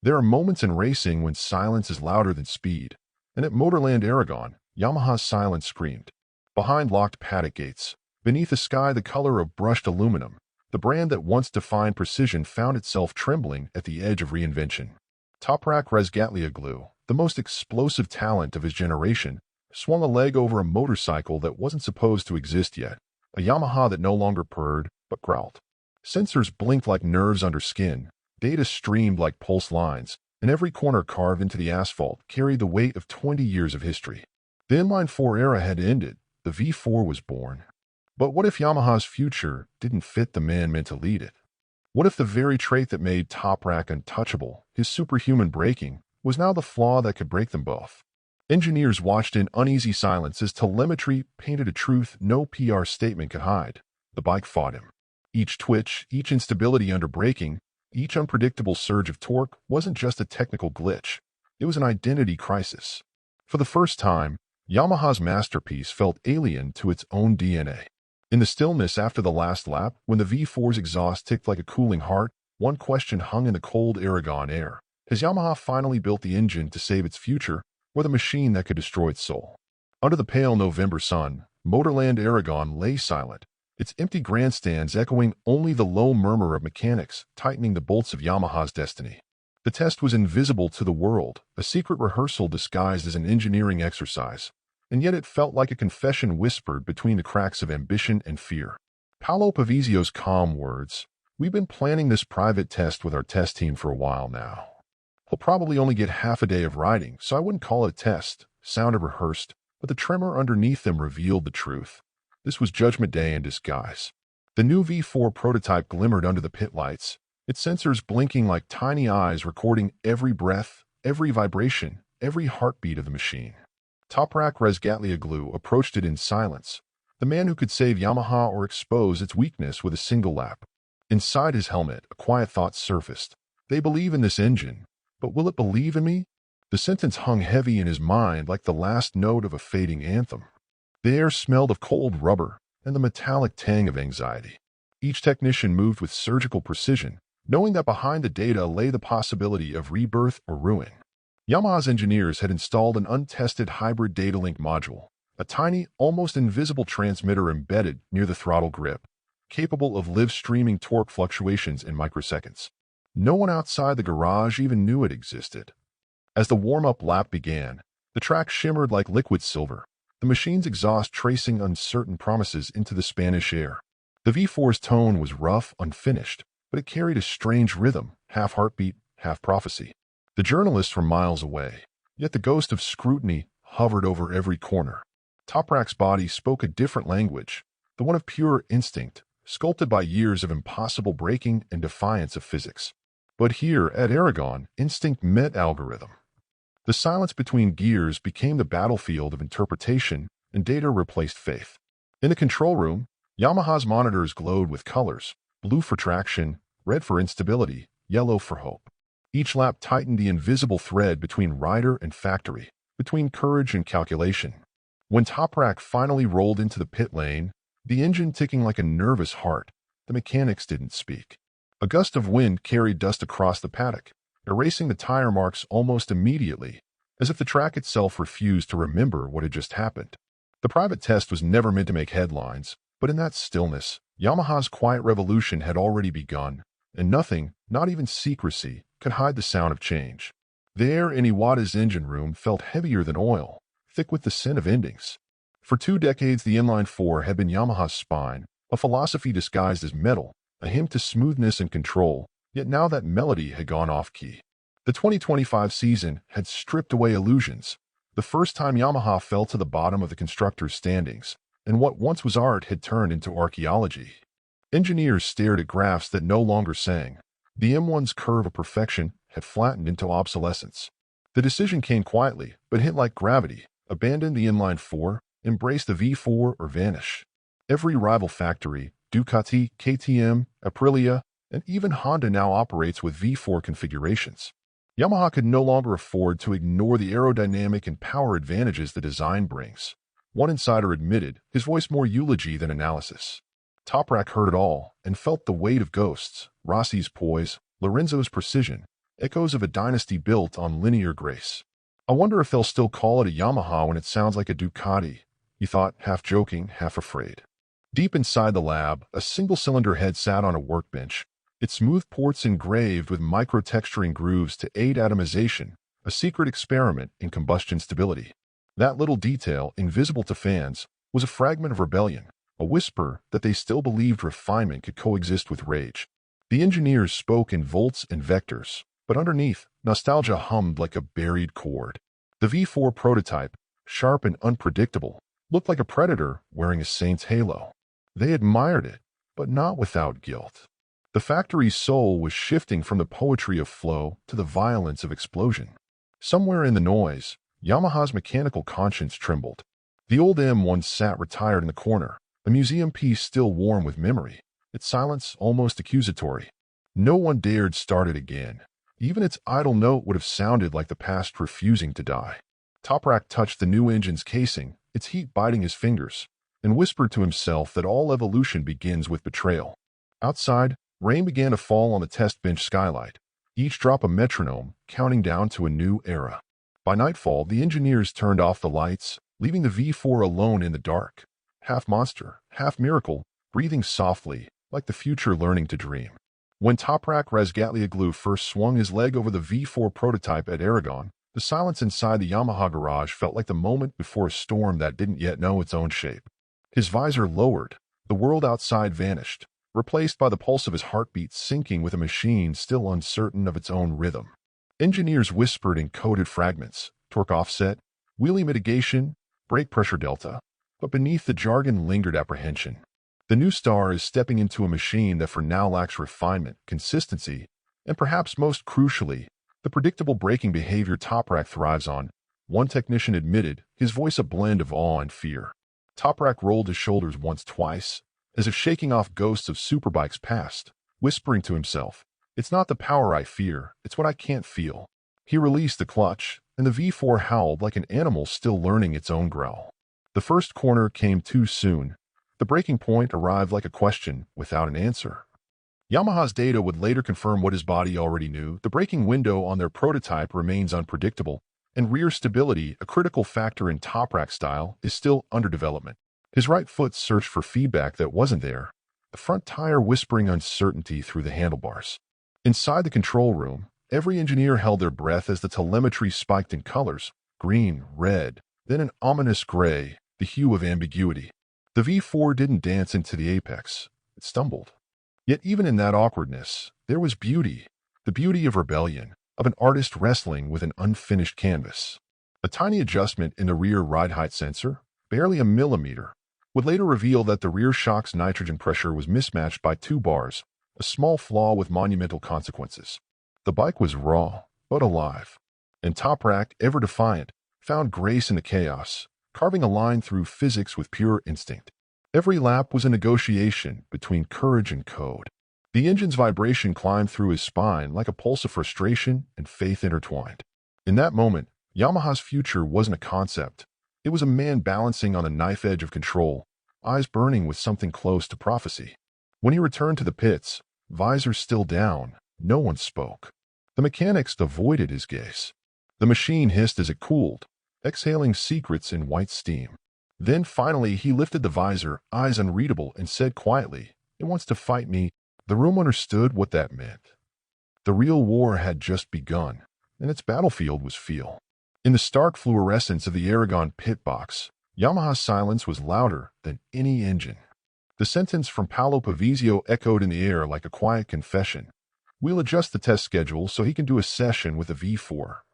There are moments in racing when silence is louder than speed, and at MotorLand Aragón, Yamaha's silence screamed. Behind locked paddock gates, beneath a sky the color of brushed aluminum, the brand that once defined precision found itself trembling at the edge of reinvention. Toprak Razgatlıoğlu, the most explosive talent of his generation, swung a leg over a motorcycle that wasn't supposed to exist yet, a Yamaha that no longer purred, but growled. Sensors blinked like nerves under skin, data streamed like pulse lines, and every corner carved into the asphalt carried the weight of 20 years of history. The inline-4 era had ended, the V4 was born. But what if Yamaha's future didn't fit the man meant to lead it? What if the very trait that made Toprak untouchable, his superhuman braking, was now the flaw that could break them both? Engineers watched in uneasy silence as telemetry painted a truth no PR statement could hide. The bike fought him. Each twitch, each instability under braking, each unpredictable surge of torque wasn't just a technical glitch. It was an identity crisis. For the first time, Yamaha's masterpiece felt alien to its own DNA. In the stillness after the last lap, when the V4's exhaust ticked like a cooling heart, one question hung in the cold Aragón air. Has Yamaha finally built the engine to save its future, or the machine that could destroy its soul? Under the pale November sun, MotorLand Aragón lay silent, its empty grandstands echoing only the low murmur of mechanics tightening the bolts of Yamaha's destiny. The test was invisible to the world, a secret rehearsal disguised as an engineering exercise, and yet it felt like a confession whispered between the cracks of ambition and fear. Paolo Pavizio's calm words, "We've been planning this private test with our test team for a while now. He'll probably only get half a day of riding, so I wouldn't call it a test," sounded rehearsed, but the tremor underneath them revealed the truth. This was Judgment Day in disguise. The new V4 prototype glimmered under the pit lights, its sensors blinking like tiny eyes recording every breath, every vibration, every heartbeat of the machine. Toprak Razgatlıoğlu approached it in silence, the man who could save Yamaha or expose its weakness with a single lap. Inside his helmet, a quiet thought surfaced. They believe in this engine, but will it believe in me? The sentence hung heavy in his mind like the last note of a fading anthem. The air smelled of cold rubber and the metallic tang of anxiety. Each technician moved with surgical precision, knowing that behind the data lay the possibility of rebirth or ruin. Yamaha's engineers had installed an untested hybrid data link module, a tiny, almost invisible transmitter embedded near the throttle grip, capable of live-streaming torque fluctuations in microseconds. No one outside the garage even knew it existed. As the warm-up lap began, the track shimmered like liquid silver, the machine's exhaust tracing uncertain promises into the Spanish air. The V4's tone was rough, unfinished, but it carried a strange rhythm, half heartbeat, half prophecy. The journalists were miles away, yet the ghost of scrutiny hovered over every corner. Toprak's body spoke a different language, the one of pure instinct, sculpted by years of impossible braking and defiance of physics. But here, at Aragón, instinct met algorithm. The silence between gears became the battlefield of interpretation, and data replaced faith. In the control room, Yamaha's monitors glowed with colors, blue for traction, red for instability, yellow for hope. Each lap tightened the invisible thread between rider and factory, between courage and calculation. When Toprak finally rolled into the pit lane, the engine ticking like a nervous heart, the mechanics didn't speak. A gust of wind carried dust across the paddock, erasing the tire marks almost immediately, as if the track itself refused to remember what had just happened. The private test was never meant to make headlines, but in that stillness, Yamaha's quiet revolution had already begun, and nothing, not even secrecy, could hide the sound of change. The air in Iwata's engine room felt heavier than oil, thick with the scent of endings. For 2 decades, the inline-4 had been Yamaha's spine, a philosophy disguised as metal, a hymn to smoothness and control, yet now that melody had gone off-key. The 2025 season had stripped away illusions, the first time Yamaha fell to the bottom of the constructors' standings, and what once was art had turned into archaeology. Engineers stared at graphs that no longer sang. The M1's curve of perfection had flattened into obsolescence. The decision came quietly, but hit like gravity: abandon the inline-4, embrace the V4, or vanish. Every rival factory, Ducati, KTM, Aprilia, and even Honda now operates with V4 configurations. Yamaha could no longer afford to ignore the aerodynamic and power advantages the design brings. One insider admitted, his voice more eulogy than analysis. Toprak heard it all and felt the weight of ghosts: Rossi's poise, Lorenzo's precision, echoes of a dynasty built on linear grace. I wonder if they'll still call it a Yamaha when it sounds like a Ducati, he thought, half joking, half afraid. Deep inside the lab, a single-cylinder head sat on a workbench, its smooth ports engraved with micro-texturing grooves to aid atomization, a secret experiment in combustion stability. That little detail, invisible to fans, was a fragment of rebellion, a whisper that they still believed refinement could coexist with rage. The engineers spoke in volts and vectors, but underneath, nostalgia hummed like a buried chord. The V4 prototype, sharp and unpredictable, looked like a predator wearing a saint's halo. They admired it, but not without guilt. The factory's soul was shifting from the poetry of flow to the violence of explosion. Somewhere in the noise, Yamaha's mechanical conscience trembled. The old M1 sat retired in the corner, a museum piece still warm with memory, its silence almost accusatory. No one dared start it again. Even its idle note would have sounded like the past refusing to die. Toprak touched the new engine's casing, its heat biting his fingers, and whispered to himself that all evolution begins with betrayal. Outside, rain began to fall on the test bench skylight, each drop a metronome, counting down to a new era. By nightfall, the engineers turned off the lights, leaving the V4 alone in the dark, half monster, half miracle, breathing softly, like the future learning to dream. When Toprak Razgatlıoğlu first swung his leg over the V4 prototype at Aragon, the silence inside the Yamaha garage felt like the moment before a storm that didn't yet know its own shape. His visor lowered, the world outside vanished, replaced by the pulse of his heartbeat syncing with a machine still uncertain of its own rhythm. Engineers whispered in coded fragments, torque offset, wheelie mitigation, brake pressure delta, but beneath the jargon lingered apprehension. The new star is stepping into a machine that for now lacks refinement, consistency, and perhaps most crucially, the predictable braking behavior Toprak thrives on, one technician admitted, his voice a blend of awe and fear. Toprak rolled his shoulders twice, as if shaking off ghosts of superbikes past, whispering to himself, "It's not the power I fear, it's what I can't feel." He released the clutch, and the V4 howled like an animal still learning its own growl. The first corner came too soon. The breaking point arrived like a question without an answer. Yamaha's data would later confirm what his body already knew. The braking window on their prototype remains unpredictable, and rear stability, a critical factor in Toprak style, is still under development. His right foot searched for feedback that wasn't there, the front tire whispering uncertainty through the handlebars. Inside the control room, every engineer held their breath as the telemetry spiked in colors, green, red, then an ominous gray, the hue of ambiguity. The V4 didn't dance into the apex. It stumbled. Yet even in that awkwardness, there was beauty, the beauty of rebellion, of an artist wrestling with an unfinished canvas. A tiny adjustment in the rear ride height sensor, barely a millimeter, would later reveal that the rear shock's nitrogen pressure was mismatched by 2 bars, a small flaw with monumental consequences. The bike was raw, but alive. And Toprak, ever defiant, found grace in the chaos, carving a line through physics with pure instinct. Every lap was a negotiation between courage and code. The engine's vibration climbed through his spine like a pulse of frustration and faith intertwined. In that moment, Yamaha's future wasn't a concept. It was a man balancing on the knife edge of control, eyes burning with something close to prophecy. When he returned to the pits, visor still down, no one spoke. The mechanics avoided his gaze. The machine hissed as it cooled, exhaling secrets in white steam. Then finally he lifted the visor, eyes unreadable, and said quietly, "It wants to fight me." The room understood what that meant. The real war had just begun, and its battlefield was feel. In the stark fluorescence of the Aragon pit box, Yamaha's silence was louder than any engine. The sentence from Paolo Pavizio echoed in the air like a quiet confession. "We'll adjust the test schedule so he can do a session with the V4.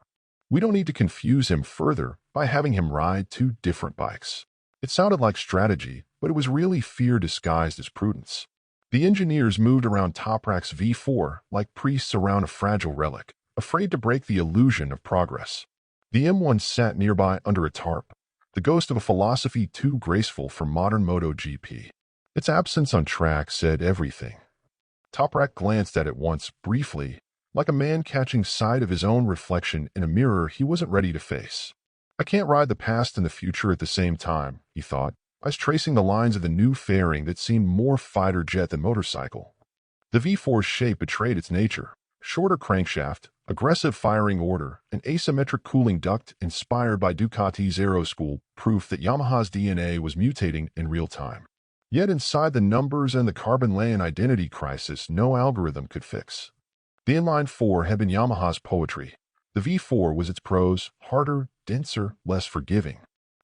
We don't need to confuse him further by having him ride 2 different bikes." It sounded like strategy, but it was really fear disguised as prudence. The engineers moved around Toprak's V4 like priests around a fragile relic, afraid to break the illusion of progress. The M1 sat nearby under a tarp, the ghost of a philosophy too graceful for modern MotoGP. Its absence on track said everything. Toprak glanced at it once, briefly, like a man catching sight of his own reflection in a mirror he wasn't ready to face. "I can't ride the past and the future at the same time," he thought, eyes tracing the lines of the new fairing that seemed more fighter jet than motorcycle. The V4's shape betrayed its nature, shorter crankshaft, Aggressive firing order, an asymmetric cooling duct inspired by Ducati's Aeroschool, proof that Yamaha's DNA was mutating in real time. Yet inside the numbers and the carbon-laying identity crisis no algorithm could fix. The inline 4 had been Yamaha's poetry. The V4 was its prose, harder, denser, less forgiving.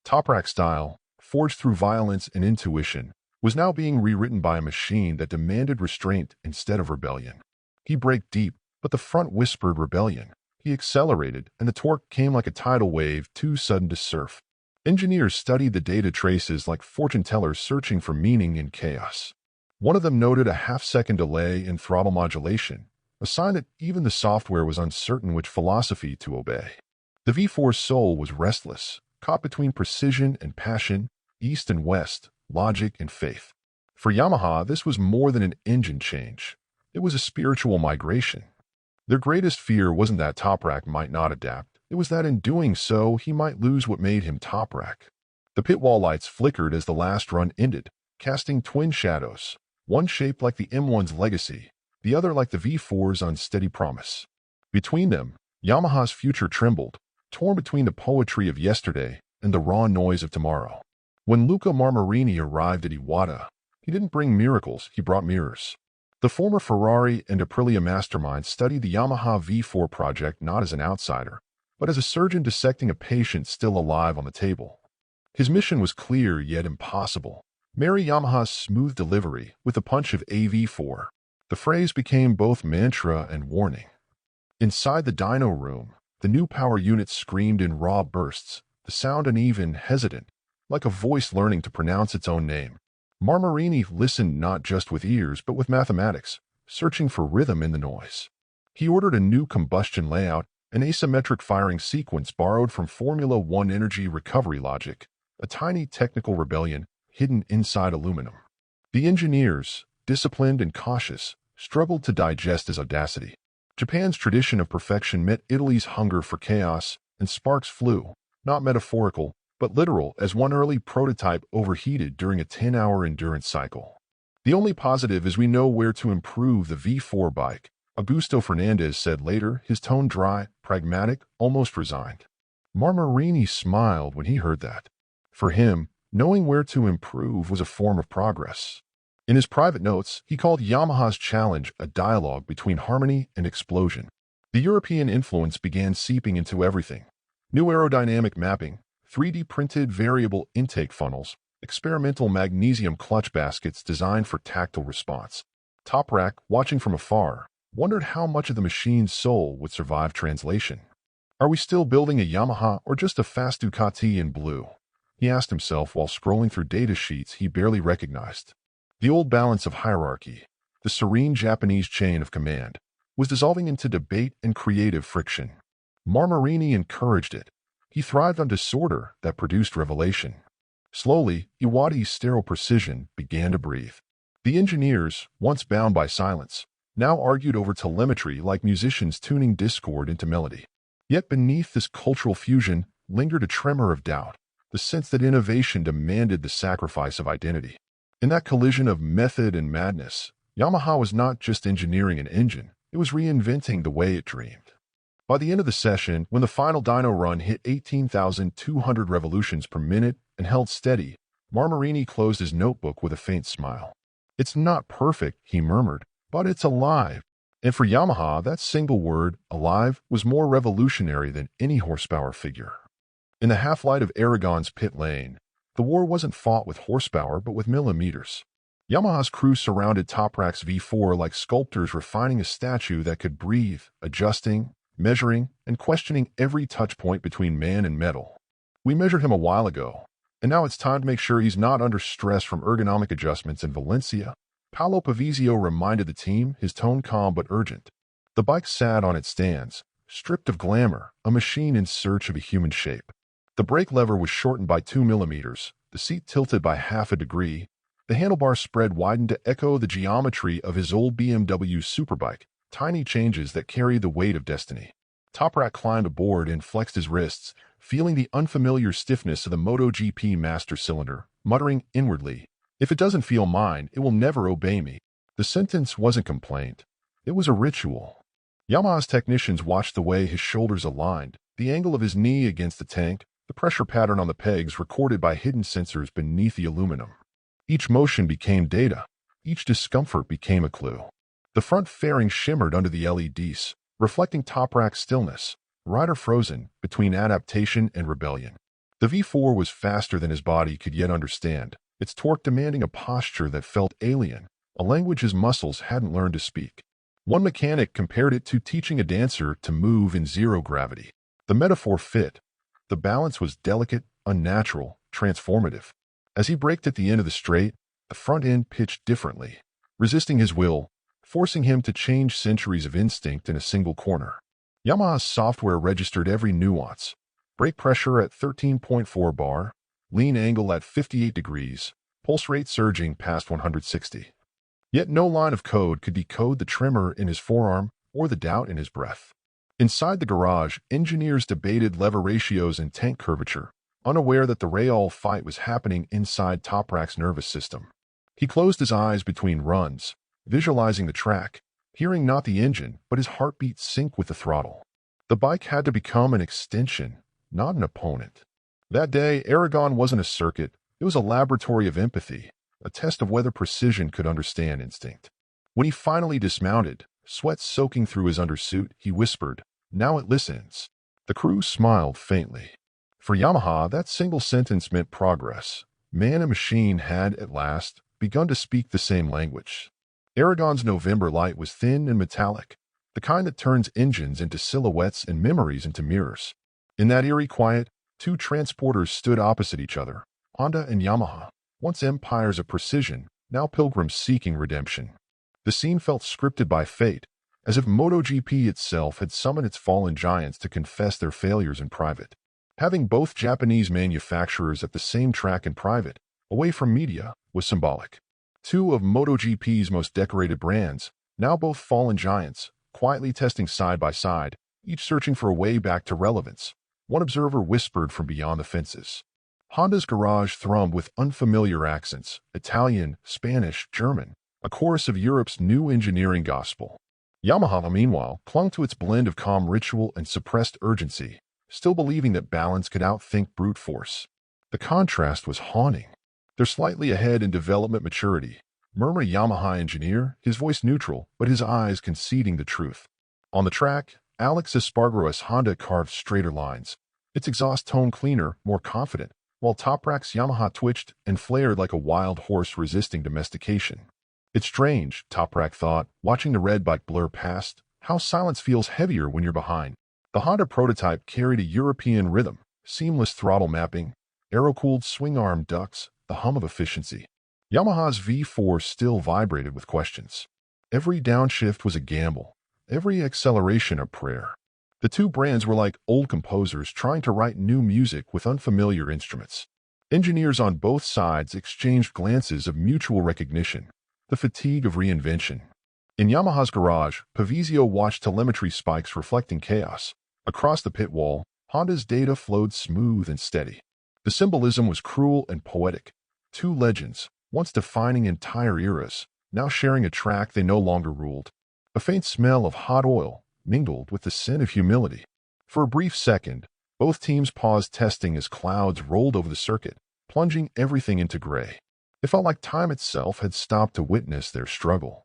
Toprak style, forged through violence and intuition, was now being rewritten by a machine that demanded restraint instead of rebellion. He braked deep, but the front whispered rebellion. He accelerated, and the torque came like a tidal wave too sudden to surf. Engineers studied the data traces like fortune tellers searching for meaning in chaos. One of them noted a half-second delay in throttle modulation, a sign that even the software was uncertain which philosophy to obey. The V4's soul was restless, caught between precision and passion, east and west, logic and faith. For Yamaha, this was more than an engine change. It was a spiritual migration. Their greatest fear wasn't that Toprak might not adapt. It was that in doing so, he might lose what made him Toprak. The pit wall lights flickered as the last run ended, casting twin shadows, one shaped like the M1's legacy, the other like the V4's unsteady promise. Between them, Yamaha's future trembled, torn between the poetry of yesterday and the raw noise of tomorrow. When Luca Marmarini arrived at Iwata, he didn't bring miracles, he brought mirrors. The former Ferrari and Aprilia mastermind studied the Yamaha V4 project not as an outsider, but as a surgeon dissecting a patient still alive on the table. His mission was clear yet impossible. Marry Yamaha's smooth delivery with the punch of AV4. The phrase became both mantra and warning. Inside the dyno room, the new power unit screamed in raw bursts, the sound uneven, hesitant, like a voice learning to pronounce its own name. Marmarini listened not just with ears but with mathematics, searching for rhythm in the noise. He ordered a new combustion layout, an asymmetric firing sequence borrowed from Formula One energy recovery logic, a tiny technical rebellion hidden inside aluminum. The engineers, disciplined and cautious, struggled to digest his audacity. Japan's tradition of perfection met Italy's hunger for chaos, and sparks flew, not metaphorical, but literal, as one early prototype overheated during a 10-hour endurance cycle. The only positive is we know where to improve the V4 bike, Augusto Fernandez said later, his tone dry, pragmatic, almost resigned. Marmarini smiled when he heard that. For him, knowing where to improve was a form of progress. In his private notes, he called Yamaha's challenge a dialogue between harmony and explosion. The European influence began seeping into everything. New aerodynamic mapping, 3D printed variable intake funnels, experimental magnesium clutch baskets designed for tactile response. Toprak, watching from afar, wondered how much of the machine's soul would survive translation. Are we still building a Yamaha or just a fast Ducati in blue? He asked himself while scrolling through data sheets he barely recognized. The old balance of hierarchy, the serene Japanese chain of command, was dissolving into debate and creative friction. Marmarini encouraged it. He thrived on disorder that produced revelation. Slowly, Iwata's sterile precision began to breathe. The engineers, once bound by silence, now argued over telemetry like musicians tuning discord into melody. Yet beneath this cultural fusion lingered a tremor of doubt, the sense that innovation demanded the sacrifice of identity. In that collision of method and madness, Yamaha was not just engineering an engine, it was reinventing the way it dreamed. By the end of the session, when the final dyno run hit 18,200 revolutions per minute and held steady, Marmarini closed his notebook with a faint smile. "It's not perfect," he murmured, "but it's alive." And for Yamaha, that single word, alive, was more revolutionary than any horsepower figure. In the half-light of Aragon's pit lane, the war wasn't fought with horsepower but with millimeters. Yamaha's crew surrounded Toprak's V4 like sculptors refining a statue that could breathe, adjusting, measuring, and questioning every touch point between man and metal. "We measured him a while ago, and now it's time to make sure he's not under stress from ergonomic adjustments in Valencia," Paolo Pavizio reminded the team, his tone calm but urgent. The bike sat on its stands, stripped of glamour, a machine in search of a human shape. The brake lever was shortened by 2 millimeters, the seat tilted by half a degree, the handlebar spread widened to echo the geometry of his old BMW Superbike, tiny changes that carried the weight of destiny. Toprak climbed aboard and flexed his wrists, feeling the unfamiliar stiffness of the MotoGP master cylinder, muttering inwardly, "If it doesn't feel mine, it will never obey me." The sentence wasn't complaint. It was a ritual. Yamaha's technicians watched the way his shoulders aligned, the angle of his knee against the tank, the pressure pattern on the pegs recorded by hidden sensors beneath the aluminum. Each motion became data. Each discomfort became a clue. The front fairing shimmered under the LEDs, reflecting Toprak's stillness, rider frozen between adaptation and rebellion. The V4 was faster than his body could yet understand, its torque demanding a posture that felt alien, a language his muscles hadn't learned to speak. One mechanic compared it to teaching a dancer to move in zero gravity. The metaphor fit. The balance was delicate, unnatural, transformative. As he braked at the end of the straight, the front end pitched differently, resisting his will, forcing him to change centuries of instinct in a single corner. Yamaha's software registered every nuance. Brake pressure at 13.4 bar, lean angle at 58 degrees, pulse rate surging past 160. Yet no line of code could decode the tremor in his forearm or the doubt in his breath. Inside the garage, engineers debated lever ratios and tank curvature, unaware that the real fight was happening inside Toprak's nervous system. He closed his eyes between runs, visualizing the track, hearing not the engine, but his heartbeat sync with the throttle. The bike had to become an extension, not an opponent. That day, Aragon wasn't a circuit, it was a laboratory of empathy, a test of whether precision could understand instinct. When he finally dismounted, sweat soaking through his undersuit, he whispered, "Now it listens." The crew smiled faintly. For Yamaha, that single sentence meant progress. Man and machine had, at last, begun to speak the same language. Aragon's November light was thin and metallic, the kind that turns engines into silhouettes and memories into mirrors. In that eerie quiet, two transporters stood opposite each other, Honda and Yamaha, once empires of precision, now pilgrims seeking redemption. The scene felt scripted by fate, as if MotoGP itself had summoned its fallen giants to confess their failures in private. Having both Japanese manufacturers at the same track in private, away from media, was symbolic. Two of MotoGP's most decorated brands, now both fallen giants, quietly testing side by side, each searching for a way back to relevance. One observer whispered from beyond the fences. Honda's garage thrummed with unfamiliar accents, Italian, Spanish, German, a chorus of Europe's new engineering gospel. Yamaha, meanwhile, clung to its blend of calm ritual and suppressed urgency, still believing that balance could outthink brute force. The contrast was haunting. They're slightly ahead in development maturity, murmured a Yamaha engineer, his voice neutral, but his eyes conceding the truth. On the track, Alex Espargaro's Honda carved straighter lines, its exhaust tone cleaner, more confident, while Toprak's Yamaha twitched and flared like a wild horse resisting domestication. It's strange, Toprak thought, watching the red bike blur past, how silence feels heavier when you're behind. The Honda prototype carried a European rhythm, seamless throttle mapping, aero-cooled swing-arm ducts, the hum of efficiency. Yamaha's V4 still vibrated with questions. Every downshift was a gamble, every acceleration a prayer. The two brands were like old composers trying to write new music with unfamiliar instruments. Engineers on both sides exchanged glances of mutual recognition, the fatigue of reinvention. In Yamaha's garage, Pavizio watched telemetry spikes reflecting chaos. Across the pit wall, Honda's data flowed smooth and steady. The symbolism was cruel and poetic. Two legends, once defining entire eras, now sharing a track they no longer ruled. A faint smell of hot oil mingled with the scent of humility. For a brief second, both teams paused testing as clouds rolled over the circuit, plunging everything into gray. It felt like time itself had stopped to witness their struggle.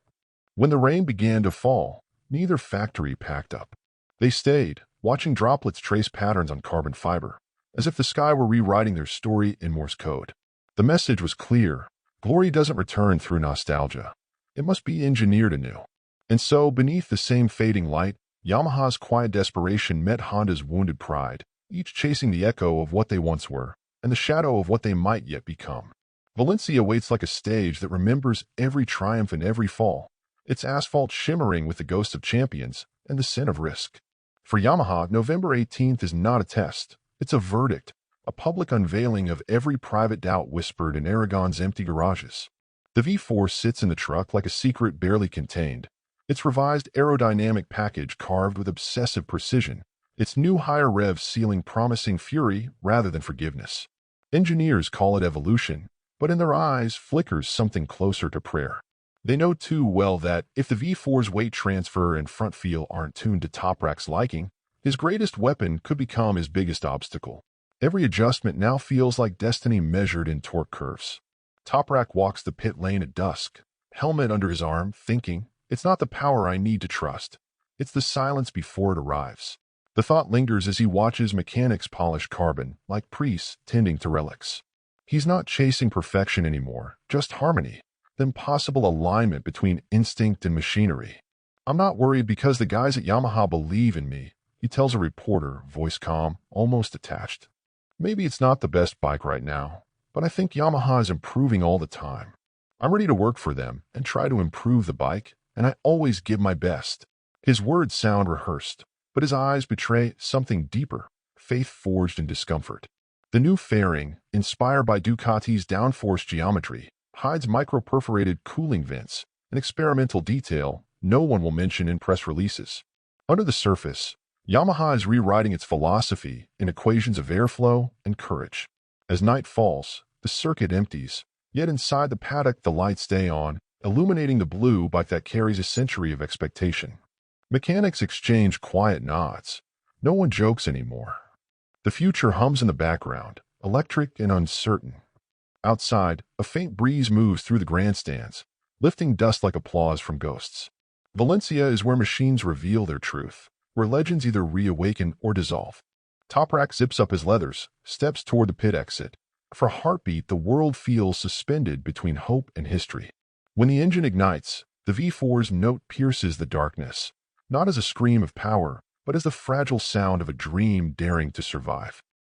When the rain began to fall, neither factory packed up. They stayed, watching droplets trace patterns on carbon fiber, as if the sky were rewriting their story in Morse code. The message was clear. Glory doesn't return through nostalgia. It must be engineered anew. And so, beneath the same fading light, Yamaha's quiet desperation met Honda's wounded pride, each chasing the echo of what they once were, and the shadow of what they might yet become. Valencia waits like a stage that remembers every triumph and every fall, its asphalt shimmering with the ghost of champions and the sin of risk. For Yamaha, November 18th is not a test. It's a verdict, a public unveiling of every private doubt whispered in Aragon's empty garages. The V4 sits in the truck like a secret barely contained, its revised aerodynamic package carved with obsessive precision, its new higher rev ceiling promising fury rather than forgiveness. Engineers call it evolution, but in their eyes flickers something closer to prayer. They know too well that if the V4's weight transfer and front feel aren't tuned to Toprak's liking, his greatest weapon could become his biggest obstacle. Every adjustment now feels like destiny measured in torque curves. Toprak walks the pit lane at dusk, helmet under his arm, thinking, it's not the power I need to trust. It's the silence before it arrives. The thought lingers as he watches mechanics polish carbon, like priests tending to relics. He's not chasing perfection anymore, just harmony, the impossible alignment between instinct and machinery. I'm not worried because the guys at Yamaha believe in me, he tells a reporter, voice calm, almost detached. Maybe it's not the best bike right now, but I think Yamaha is improving all the time. I'm ready to work for them and try to improve the bike, and I always give my best. His words sound rehearsed, but his eyes betray something deeper, faith forged in discomfort. The new fairing, inspired by Ducati's downforce geometry, hides micro-perforated cooling vents, an experimental detail no one will mention in press releases. Under the surface, Yamaha is rewriting its philosophy in equations of airflow and courage. As night falls, the circuit empties, yet inside the paddock the lights stay on, illuminating the blue bike that carries a century of expectation. Mechanics exchange quiet nods. No one jokes anymore. The future hums in the background, electric and uncertain. Outside, a faint breeze moves through the grandstands, lifting dust like applause from ghosts. Valencia is where machines reveal their truth, where legends either reawaken or dissolve. Toprak zips up his leathers, steps toward the pit exit. For a heartbeat, the world feels suspended between hope and history. When the engine ignites, the V4's note pierces the darkness, not as a scream of power, but as the fragile sound of a dream daring to survive.